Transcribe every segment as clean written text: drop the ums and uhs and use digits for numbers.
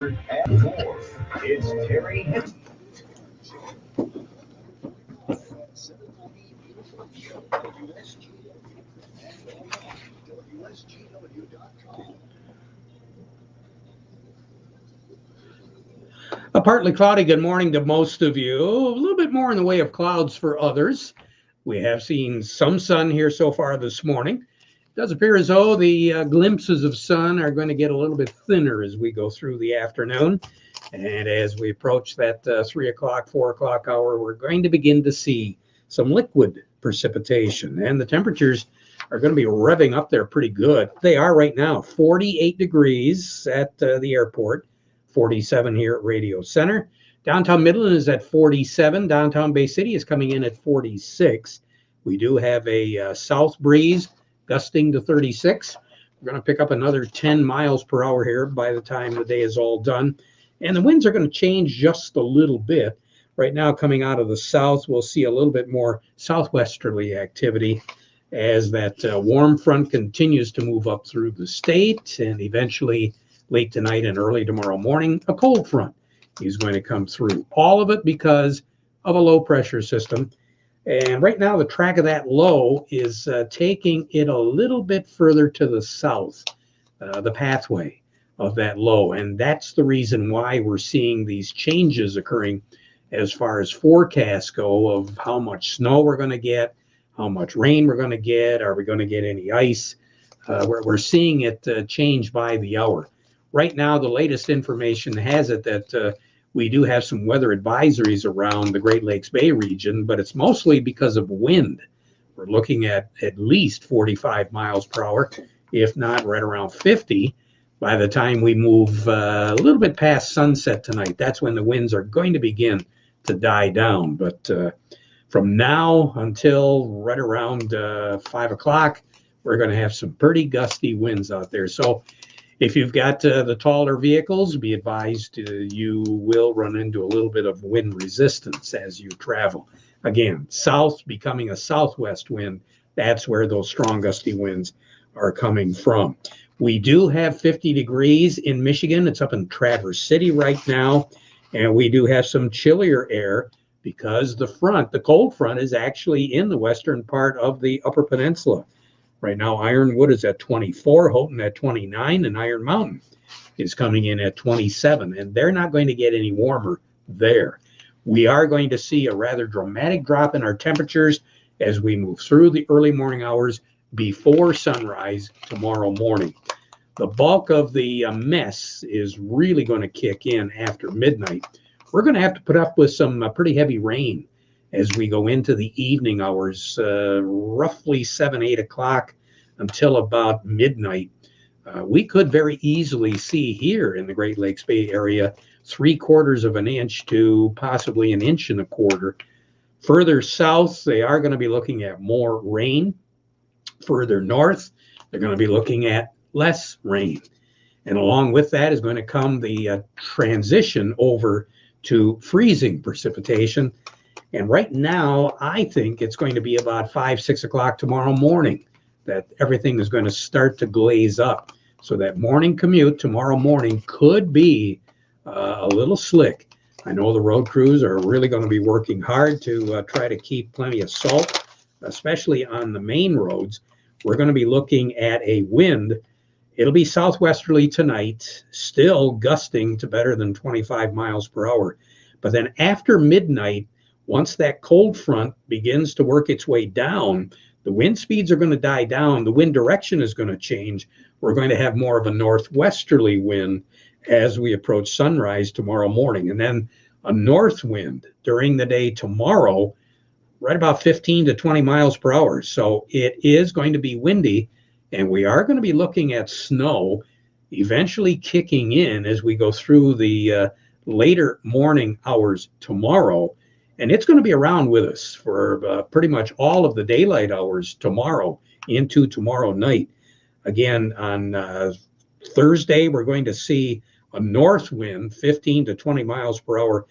At 4, it's Terry Henne. A partly cloudy good morning to most of you. A little bit more in the way of clouds for others. We have seen some sun here so far this morning. It does appear as though the glimpses of sun are going to get a little bit thinner as we go through the afternoon. And as we approach that 3 o'clock, 4 o'clock hour, we're going to begin to see some liquid precipitation. And the temperatures are going to be revving up there pretty good. They are right now 48 degrees at the airport. 47 here at Radio Center. Downtown Midland is at 47. Downtown Bay City is coming in at 46. We do have a south breeze gusting to 36. We're going to pick up another 10 miles per hour here by the time the day is all done. And the winds are going to change just a little bit. Right now, coming out of the south, we'll see a little bit more southwesterly activity as that warm front continues to move up through the state, and eventually late tonight and early tomorrow morning, a cold front is going to come through. All of it because of a low pressure system. And right now, the track of that low is taking it a little bit further to the south, the pathway of that low. And that's the reason why we're seeing these changes occurring as far as forecasts go of how much snow we're going to get, how much rain we're going to get, are we going to get any ice? We're seeing it change by the hour. Right now, the latest information has it that we do have some weather advisories around the Great Lakes Bay region, but it's mostly because of wind. We're looking at least 45 miles per hour, if not right around 50. By the time we move a little bit past sunset tonight, that's when the winds are going to begin to die down. But from now until right around 5 o'clock, we're going to have some pretty gusty winds out there. So if you've got the taller vehicles, be advised you will run into a little bit of wind resistance as you travel. Again, south becoming a southwest wind, that's where those strong gusty winds are coming from. We do have 50 degrees in Michigan. It's up in Traverse City right now. And we do have some chillier air because the cold front is actually in the western part of the Upper Peninsula. Right now, Ironwood is at 24, Houghton at 29, and Iron Mountain is coming in at 27, and they're not going to get any warmer there. We are going to see a rather dramatic drop in our temperatures as we move through the early morning hours before sunrise tomorrow morning. The bulk of the mess is really going to kick in after midnight. We're going to have to put up with some pretty heavy rain as we go into the evening hours, roughly 7, 8 o'clock until about midnight. We could very easily see here in the Great Lakes Bay area 3/4 of an inch to possibly 1.25 inches. Further south, they are going to be looking at more rain. Further north, they're going to be looking at less rain. And along with that is going to come the transition over to freezing precipitation. And right now, I think it's going to be about 5, 6 o'clock tomorrow morning that everything is going to start to glaze up. So that morning commute tomorrow morning could be a little slick. I know the road crews are really going to be working hard to try to keep plenty of salt, especially on the main roads. We're going to be looking at a wind. It'll be southwesterly tonight, still gusting to better than 25 miles per hour. But then after midnight, once that cold front begins to work its way down, the wind speeds are going to die down. The wind direction is going to change. We're going to have more of a northwesterly wind as we approach sunrise tomorrow morning. And then a north wind during the day tomorrow, right about 15 to 20 miles per hour. So it is going to be windy, and we are going to be looking at snow eventually kicking in as we go through the later morning hours tomorrow. And it's going to be around with us for pretty much all of the daylight hours tomorrow into tomorrow night. Again, on Thursday, we're going to see a north wind, 15 to 20 miles per hour,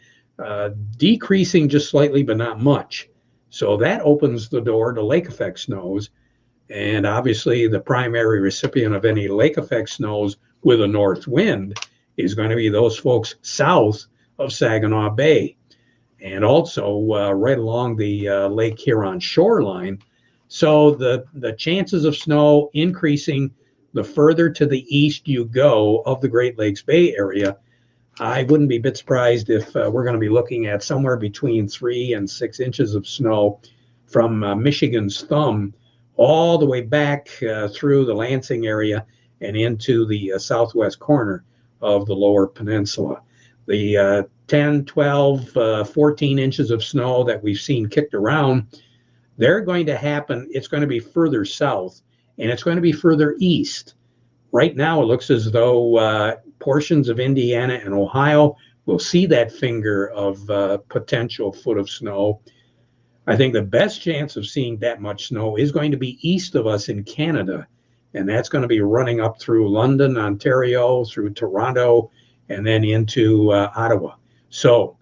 decreasing just slightly, but not much. So that opens the door to lake effect snows. And obviously, the primary recipient of any lake effect snows with a north wind is going to be those folks south of Saginaw Bay and also right along the Lake Huron shoreline. So the chances of snow increasing the further to the east you go of the Great Lakes Bay Area. I wouldn't be a bit surprised if we're going to be looking at somewhere between 3 and 6 inches of snow from Michigan's thumb all the way back through the Lansing area and into the southwest corner of the lower peninsula. The 10, 12, 14 inches of snow that we've seen kicked around, they're going to happen. It's going to be further south and it's going to be further east. Right now, it looks as though portions of Indiana and Ohio will see that finger of potential foot of snow. I think the best chance of seeing that much snow is going to be east of us in Canada, and that's going to be running up through London, Ontario, through Toronto, and then into Ottawa. So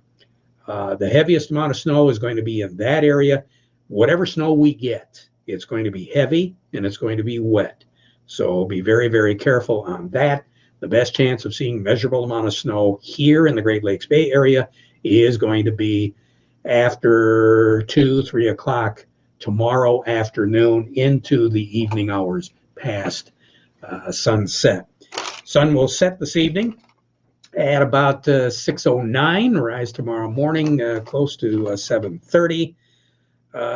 the heaviest amount of snow is going to be in that area. Whatever snow we get, it's going to be heavy and it's going to be wet. So be very, very careful on that. The best chance of seeing measurable amount of snow here in the Great Lakes Bay Area is going to be after 2, 3 o'clock tomorrow afternoon into the evening hours past sunset. Sun will set this evening at about 6:09, rise tomorrow morning close to 7:30.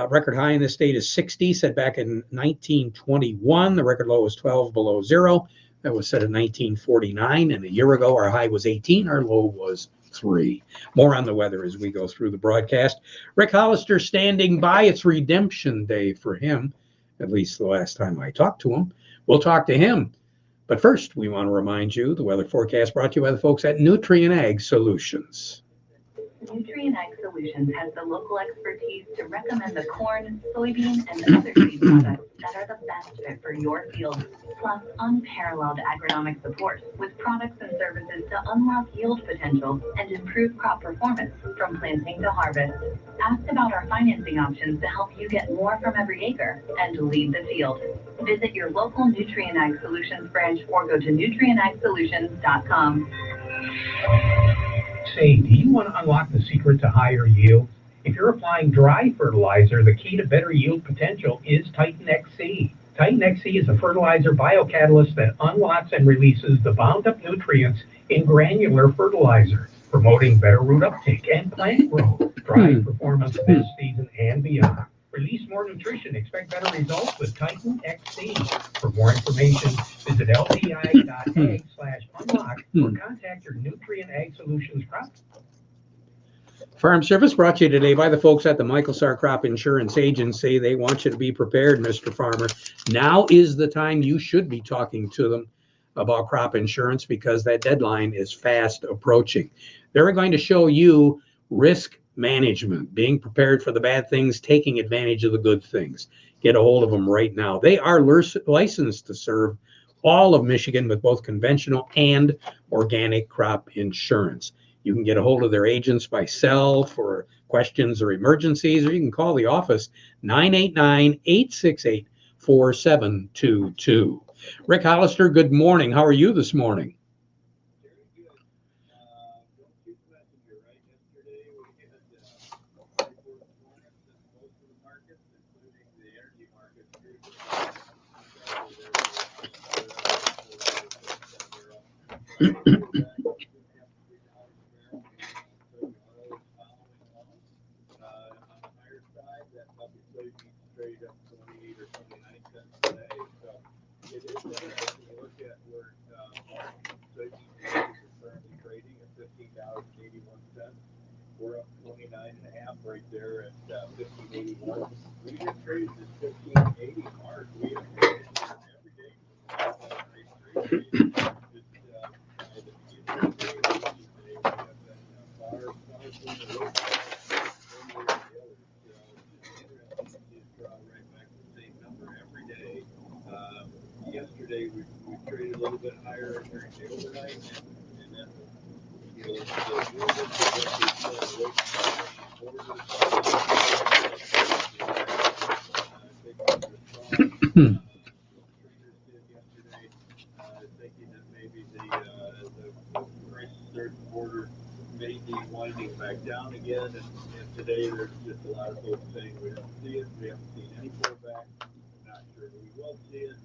Record high in this state is 60, set back in 1921. The record low was 12 below zero. That was set in 1949. And a year ago, our high was 18. Our low was 3. More on the weather as we go through the broadcast. Rick Hollister standing by. It's redemption day for him, at least the last time I talked to him. We'll talk to him. But first, we want to remind you the weather forecast brought to you by the folks at Nutrien Ag Solutions. Nutrien Ag Solutions has the local expertise to recommend the corn, soybean, and other seed products that are the best fit for your field, plus unparalleled agronomic support with products and services to unlock yield potential and improve crop performance from planting to harvest. Ask about our financing options to help you get more from every acre and lead the field. Visit your local Nutrien Ag Solutions branch or go to nutrienagsolutions.com. Say, do you want to unlock the secret to higher yields? If you're applying dry fertilizer, the key to better yield potential is Titan XC. Titan XC is a fertilizer biocatalyst that unlocks and releases the bound-up nutrients in granular fertilizer, promoting better root uptake and plant growth, drive performance this season and beyond. Release more nutrition. Expect better results with Titan XC. For more information, visit lti.ag/unlock or contact your Nutrien Ag Solutions crop. Farm Service brought to you today by the folks at the Michael Sarr Crop Insurance Agency. They want you to be prepared, Mr. Farmer. Now is the time you should be talking to them about crop insurance because that deadline is fast approaching. They're going to show you risk management, being prepared for the bad things, taking advantage of the good things. Get a hold of them right now. They are licensed to serve all of Michigan with both conventional and organic crop insurance. You can get a hold of their agents by cell for questions or emergencies, or you can call the office 989-868-4722. Rick Hollister, good morning. How are you this morning? We're up 29.5 right there at 1581. We just traded this 1580 mark. We have traded every day. Yesterday we traded a little bit higher during the overnight, and then may be winding back down again, and today there's just a lot of folks saying we don't see it, we haven't seen any pullback. I'm not sure we will see it.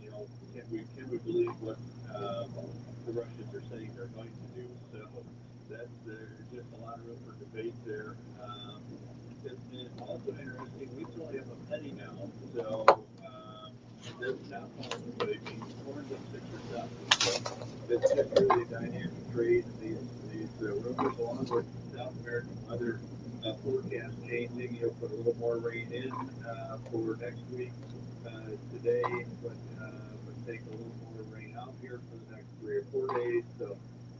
You know, can we believe what the Russians are saying they're going to do? So there's just a lot of room for debate there. It's also interesting. We still have a penny now, so that's not falling away. Corn's up 6 or 7. So it's just really a dynamic trade. These rumors, along with South American weather forecast changing, you'll put a little more rain in for next week today, but take a little more rain out here for the next 3 or 4 days. So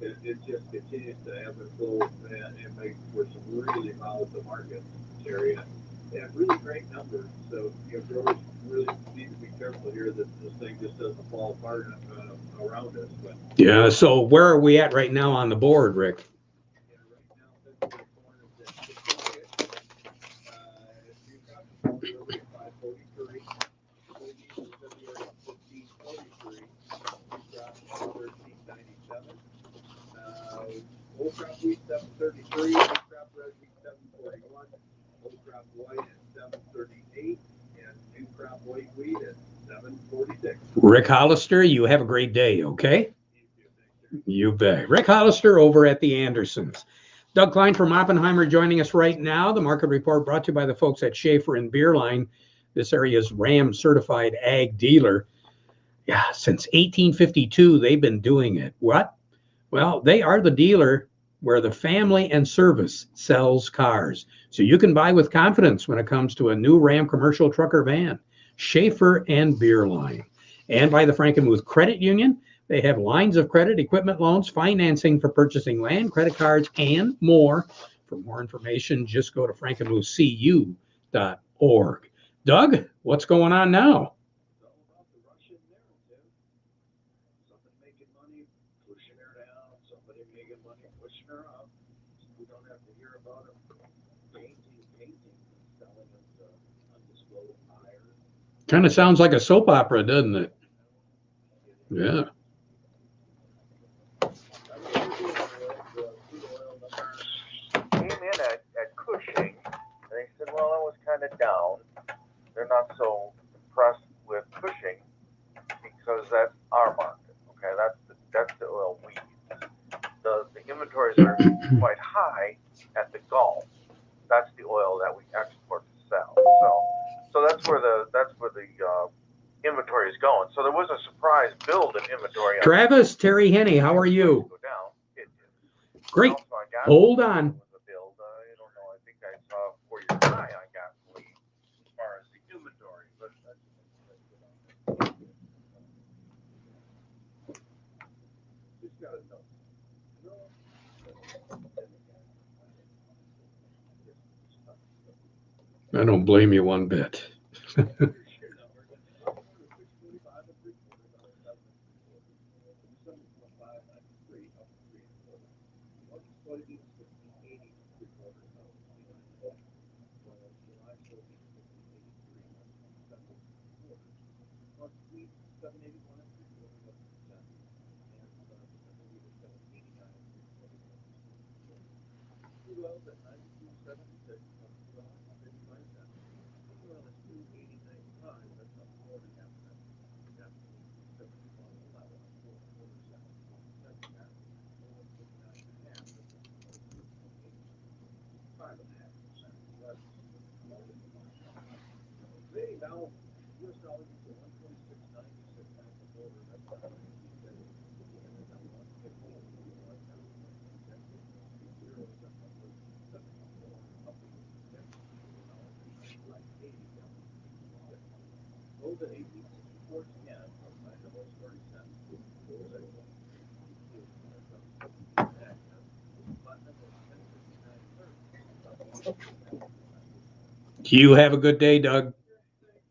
it just continues to ebb and flow and make for some really volatile markets area. And really great numbers. So growers really need to be careful here that this thing just doesn't fall apart around us. But yeah. So where are we at right now on the board, Rick? yeah, right now February corn is at 56. New crop is already at 543. Soybeans in February at 1543. New crop at 1397. Old crop wheat 733. New crop red wheat 741. Old crop white at 738, and new crop white wheat at 746. Rick Hollister, you have a great day, okay? You bet. Rick Hollister over at the Andersons. Doug Klein from Oppenheimer joining us right now. The market report brought to you by the folks at Schaefer and Beerline, this area's RAM certified ag dealer. Yeah, since 1852, they've been doing it. What? Well, they are the dealer where the family and service sells cars. So you can buy with confidence when it comes to a new Ram commercial truck or van. Schaefer and Beerline. And by the Frankenmuth Credit Union, they have lines of credit, equipment loans, financing for purchasing land, credit cards, and more. For more information, just go to frankenmuthcu.org. Doug, what's going on now? It's all about the Russian narrative. Somebody making money, pushing her down. Somebody making money, pushing her up. We don't have to hear about them painting, selling us undisclosed buyers. Kind of sounds like a soap opera, doesn't it? Yeah. Came in at Cushing, and they said, well, it was kind of down. They're not so impressed with Cushing because that's our market. Okay, that's the oil we use. The inventories are quite high at the Gulf. That's the oil that we export to sell. So that's where the inventory is going. So there was a surprise build in inventory. Travis, Terry Henne, how are you? Go down. Great. Hold on. I don't know. I think I saw 4-year high on gasoline as far as the inventory, but Just gotta know. I don't blame you one bit. Now, US dollar is at 126.96 at the border. That's not what he said. And it's at 115 right now. Zero is up to 74, up to 10, like 80 down. Gold at 1864.10, up by almost 30 cents. Gold at 162, that's up 50 cents. Platinum at 1059.30. You have a good day, Doug.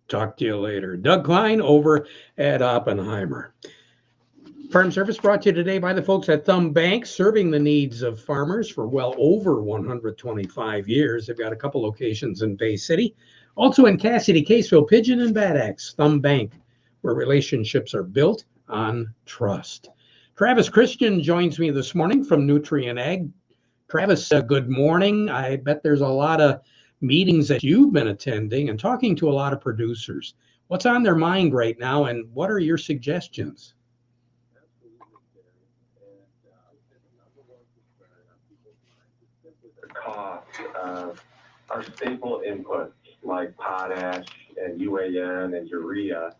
Talk to you later. Doug Klein over at Oppenheimer. Farm Service brought to you today by the folks at Thumb Bank, serving the needs of farmers for well over 125 years. They've got a couple locations in Bay City, also in Cassidy, Caseville, Pigeon, and Bad Axe. Thumb Bank, where relationships are built on trust. Travis Christian joins me this morning from Nutrient Ag. Travis, good morning. I bet there's a lot of meetings that you've been attending and talking to a lot of producers. What's on their mind right now, and what are your suggestions? The cost of our staple inputs like potash and UAN and urea.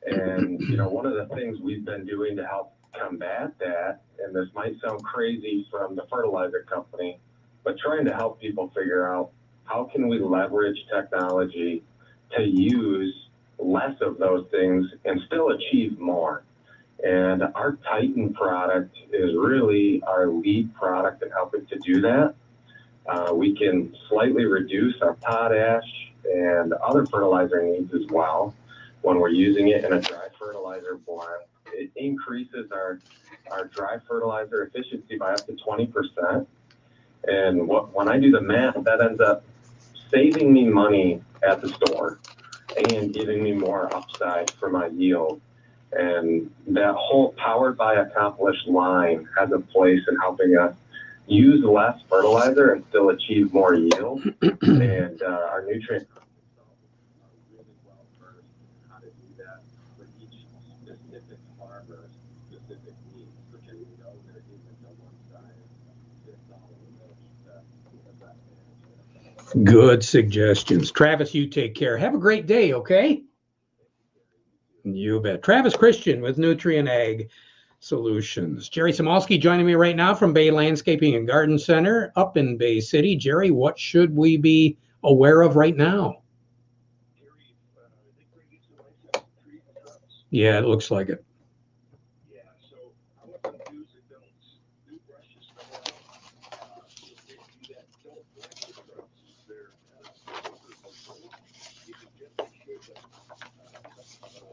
And, one of the things we've been doing to help combat that, and this might sound crazy from the fertilizer company, but trying to help people figure out how can we leverage technology to use less of those things and still achieve more. And our Titan product is really our lead product in helping to do that. We can slightly reduce our potash and other fertilizer needs as well when we're using it in a dry fertilizer blend. It increases our dry fertilizer efficiency by up to 20%. And when I do the math, that ends up saving me money at the store and giving me more upside for my yield. And that whole Powered by Accomplished line has a place in helping us use less fertilizer and still achieve more yield. And our nutrient really well versed in how to do that for each specific farmer's specific needs, because we know there isn't a one size fits all approach to management. Good suggestions. Travis, you take care. Have a great day, okay? You bet. Travis Christian with Nutrient Ag Solutions. Jerry Samolsky joining me right now from Bay Landscaping and Garden Center up in Bay City. Jerry, what should we be aware of right now? Yeah, it looks like it. Yeah, so I want some do's and don'ts. Do brush your snow out. If they do that, don't brush the shrubs. They're you can gently shake them.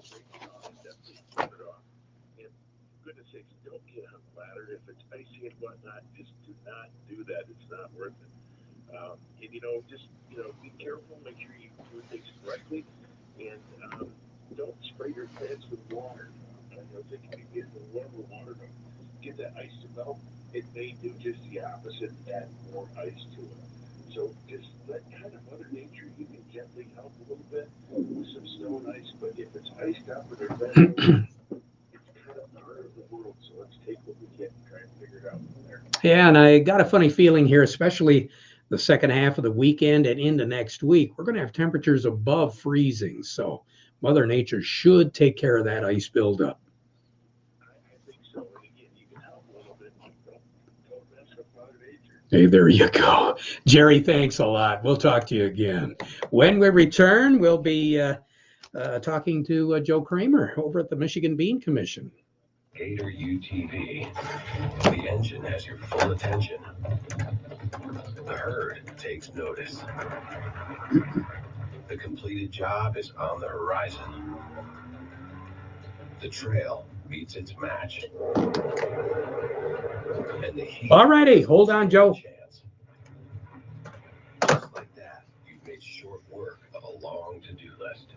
Break it off and definitely trim it off. And goodness sakes, don't get on the ladder. If it's icy and whatnot, just do not do that. It's not worth it. And just be careful. Make sure you do things correctly, and don't spray your plants with water. If it can get the warmer water to get that ice to melt, it may do just the opposite and add more ice to it. So just let kind of Mother Nature, you can gently help a little bit with some snow and ice, but if it's iced up or they're bent over, it's kind of part of the world. So let's take what we can and try and figure it out from there. Yeah, and I got a funny feeling here, especially the second half of the weekend and into next week. We're going to have temperatures above freezing. So Mother Nature should take care of that ice buildup. I think so. And again, you can help a little bit. Don't mess with Mother Nature. Hey, there you go. Jerry, thanks a lot. We'll talk to you again. When we return, we'll be talking to Joe Kramer over at the Michigan Bean Commission. Gator UTV. The engine has your full attention. The herd takes notice. The completed job is on the horizon. The trail meets its match. And the heat. All righty, hold on, Joe. Just like that, you've made short work of a long to-do list.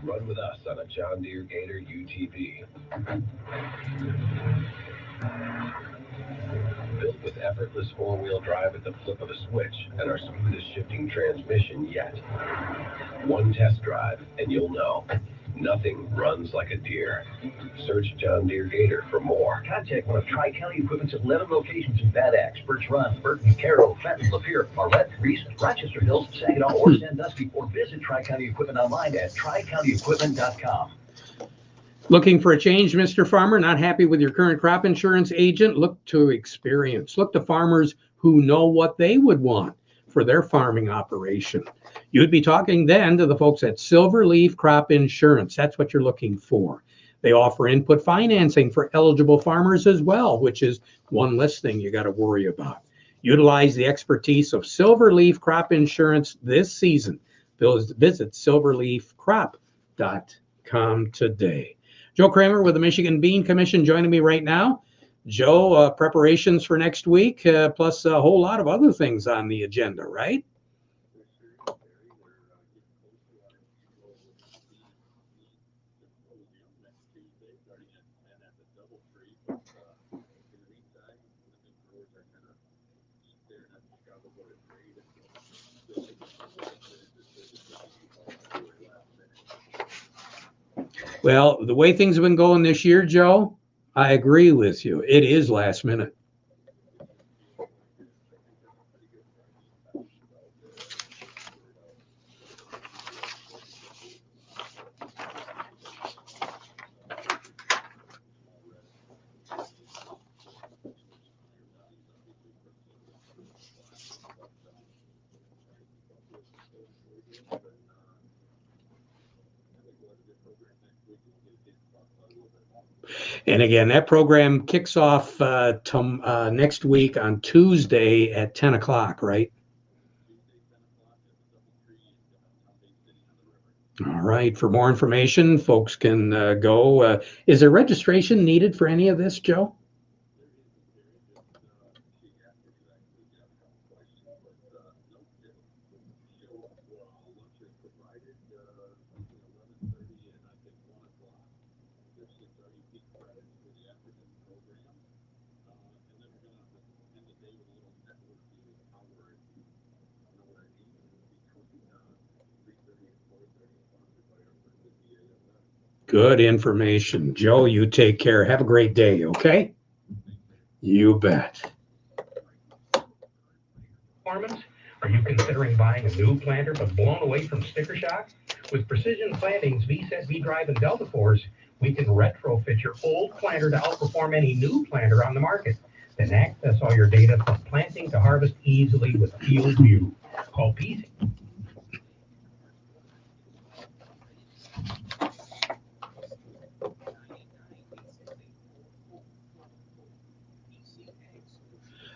Run with us on a John Deere Gator UTV. Built with effortless four-wheel drive at the flip of a switch and our smoothest shifting transmission yet. One test drive and you'll know. Nothing runs like a Deere. Search John Deere Gator for more. Contact one of Tri-County Equipment's 11 locations in Bad Axe, Birch Run, Burton, Carroll, Fenton, Lapeer, Marlette, Reese, Rochester Hills, Saginaw, or Sandusky, or visit Tri-County Equipment online at tricountyequipment.com. Looking for a change, Mr. Farmer? Not happy with your current crop insurance agent? Look to experience. Look to farmers who know what they would want for their farming operation. You'd be talking then to the folks at Silverleaf Crop Insurance. That's what you're looking for. They offer input financing for eligible farmers as well, which is one less thing you got to worry about. Utilize the expertise of Silverleaf Crop Insurance this season. Visit silverleafcrop.com today. Joe Kramer with the Michigan Bean Commission joining me right now. Joe, preparations for next week, plus a whole lot of other things on the agenda, right? double tree, but in the meantime, I think growers are kind of staring at the Chicago Board of Trade and still making some last-minute decisions very last minute. Well, the way things have been going this year, Joe, I agree with you. It is last minute. And again, that program kicks off next week on Tuesday at 10 o'clock, right? All right. For more information, folks can go. Is there registration needed for any of this, Joe? Good information. Joe, you take care. Have a great day, okay? You bet. Performance? Are you considering buying a new planter but blown away from sticker shock? With Precision Plantings, V-Set, V-Drive, and Delta Force, we can retrofit your old planter to outperform any new planter on the market. Then access all your data from planting to harvest easily with Field View. Call PC.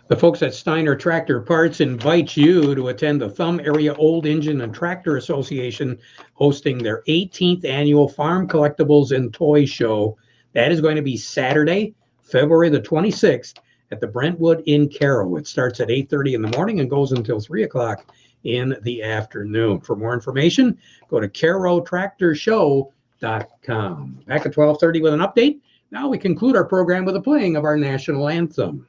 The folks at Steiner Tractor Parts invite you to attend the Thumb Area Old Engine and Tractor Association hosting their 18th annual Farm Collectibles and Toy Show. That is going to be Saturday, February the 26th at the Brentwood in Caro. It starts at 8:30 in the morning and goes until 3 o'clock in the afternoon. For more information, go to carotractorshow.com. Back at 12:30 with an update. Now we conclude our program with a playing of our national anthem.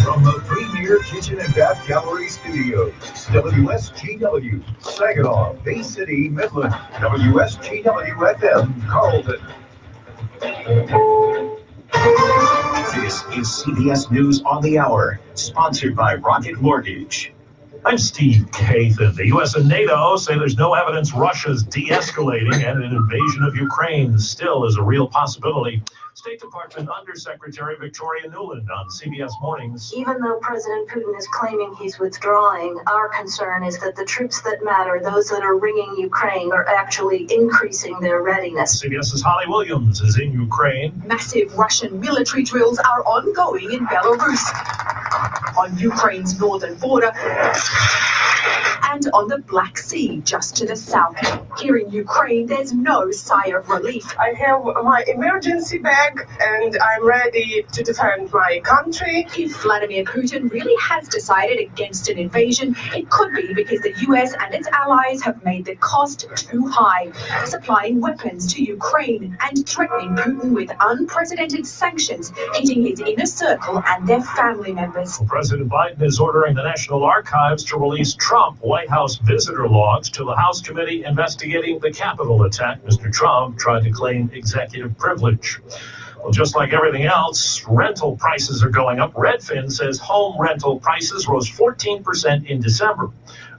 From the Premier Kitchen and Bath Gallery Studios, WSGW, Saginaw, Bay City, Midland, WSGW-FM, Carlton. This is CBS News on the Hour, sponsored by Rocket Mortgage. I'm Steve Kathan. The U.S. and NATO say there's no evidence Russia's de-escalating and an invasion of Ukraine still is a real possibility. State Department Undersecretary Victoria Nuland on CBS Mornings. Even though President Putin is claiming he's withdrawing, our concern is that the troops that matter, those that are ringing Ukraine, are actually increasing their readiness. CBS's Holly Williams is in Ukraine. Massive Russian military drills are ongoing in Belarus, on Ukraine's northern border, and on the Black Sea just to the south. Here in Ukraine, there's no sigh of relief. I have my emergency bag and I'm ready to defend my country. If Vladimir Putin really has decided against an invasion, it could be because the US and its allies have made the cost too high, supplying weapons to Ukraine and threatening Putin with unprecedented sanctions hitting his inner circle and their family members. President Biden is ordering the National Archives to release Trump White House visitor logs to the House committee investigating the Capitol attack. Mr. Trump tried to claim executive privilege. Well, just like everything else, rental prices are going up. Redfin says home rental prices rose 14% in December.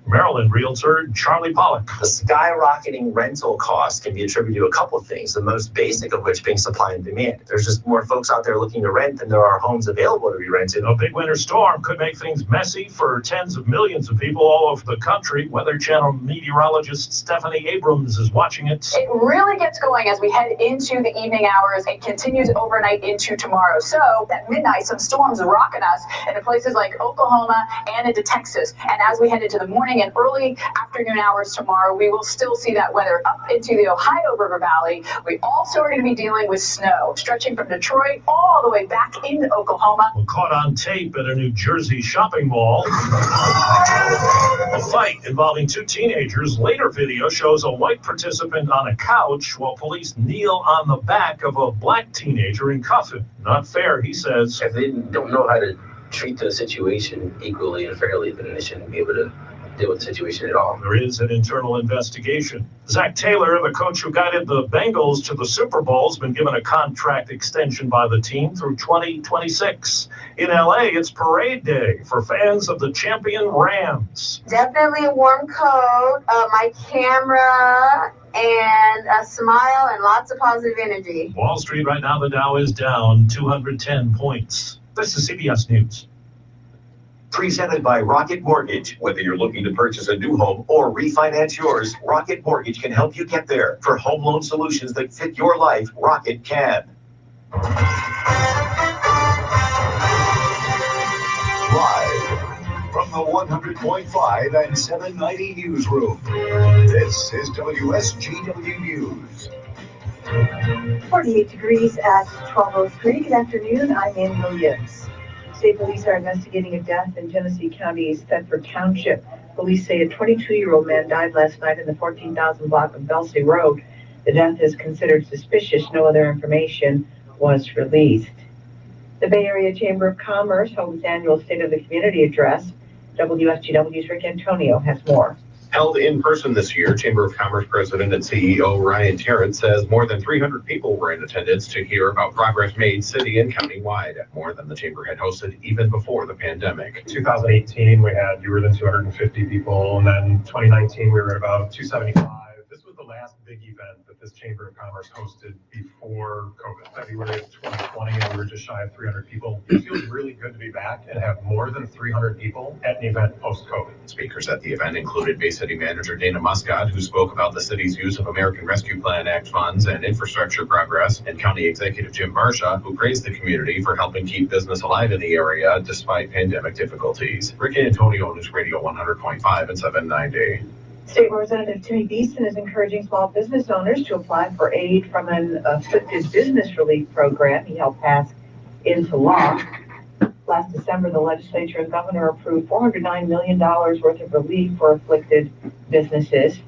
Maryland realtor Charlie Pollack. The skyrocketing rental costs can be attributed to a couple of things, the most basic of which being supply and demand. There's just more folks out there looking to rent than there are homes available to be rented. A big winter storm could make things messy for tens of millions of people all over the country. Weather Channel meteorologist Stephanie Abrams is watching it. It really gets going as we head into the evening hours and continues overnight into tomorrow. So at midnight, some storms rocking us into places like Oklahoma and into Texas. And as we head into the morning and early afternoon hours tomorrow, we will still see that weather up into the Ohio River Valley. We also are going to be dealing with snow stretching from Detroit all the way back into Oklahoma. Well, caught on tape at a New Jersey shopping mall. A fight involving two teenagers. Later video shows a white participant on a couch while police kneel on the back of a black teenager and cuff him. Not fair, he says. If they don't know how to treat the situation equally and fairly, then they shouldn't be able to deal with the situation at all. There is an internal investigation. Zach Taylor, the coach who guided the Bengals to the Super Bowl, has been given a contract extension by the team through 2026. In LA, it's parade day for fans of the champion Rams. Definitely a warm coat, my camera, and a smile and lots of positive energy. Wall Street right now, the Dow is down 210 points. This is CBS News. Presented by Rocket Mortgage. Whether you're looking to purchase a new home or refinance yours, Rocket Mortgage can help you get there. For home loan solutions that fit your life, Rocket can. Live from the 100.5 and 790 newsroom, this is WSGW News. 48 degrees at 12:03. Good afternoon. I'm Ann Williams. State police are investigating a death in Genesee County's Thetford Township. Police say a 22-year-old man died last night in the 14,000 block of Belsey Road. The death is considered suspicious. No other information was released. The Bay Area Chamber of Commerce holds its annual State of the Community address. WSGW's Rick Antonio has more. Held in person this year, Chamber of Commerce President and CEO Ryan Tarrant says more than 300 people were in attendance to hear about progress made city and county-wide, more than the Chamber had hosted even before the pandemic. 2018, we had fewer than 250 people, and then 2019, we were at about 275. This was the last big event that this Chamber of Commerce hosted before COVID. February of 2020, and we were just shy of 300 people. It feels really good to be back and have more than 300 people at an event post-COVID. Speakers at the event included Bay City Manager Dana Muscat, who spoke about the city's use of American Rescue Plan Act funds and infrastructure progress, and County Executive Jim Barsha, who praised the community for helping keep business alive in the area despite pandemic difficulties. Rick Antonio, News Radio 100.5 and 790. State Representative Timmy Beeson is encouraging small business owners to apply for aid from an afflicted business relief program he helped pass into law. Last December, the legislature and governor approved $409 million worth of relief for afflicted businesses.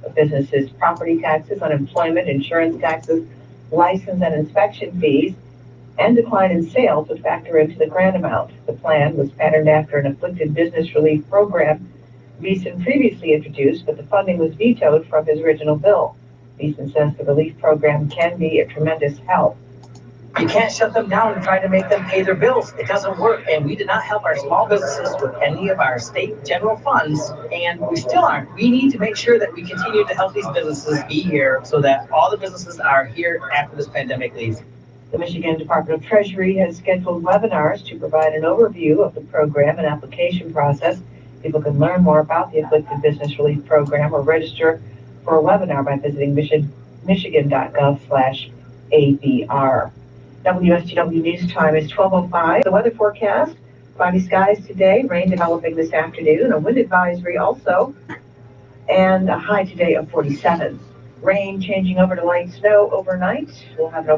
Property taxes, unemployment, insurance taxes, license and inspection fees, and decline in sales would factor into the grant amount. The plan was patterned after an afflicted business relief program Beeson previously introduced, but the funding was vetoed from his original bill. Beeson says the relief program can be a tremendous help. You can't shut them down and try to make them pay their bills. It doesn't work, and we did not help our small businesses with any of our state general funds, and we still aren't. We need to make sure that we continue to help these businesses be here so that all the businesses are here after this pandemic leaves. The Michigan Department of Treasury has scheduled webinars to provide an overview of the program and application process. People can learn more about the Afflicted Business Relief Program or register for a webinar by visiting michigan.gov/ABR. WSGW News Time is 12:05. The weather forecast, cloudy skies today, rain developing this afternoon, a wind advisory also and a high today of 47. Rain changing over to light snow overnight. We'll have an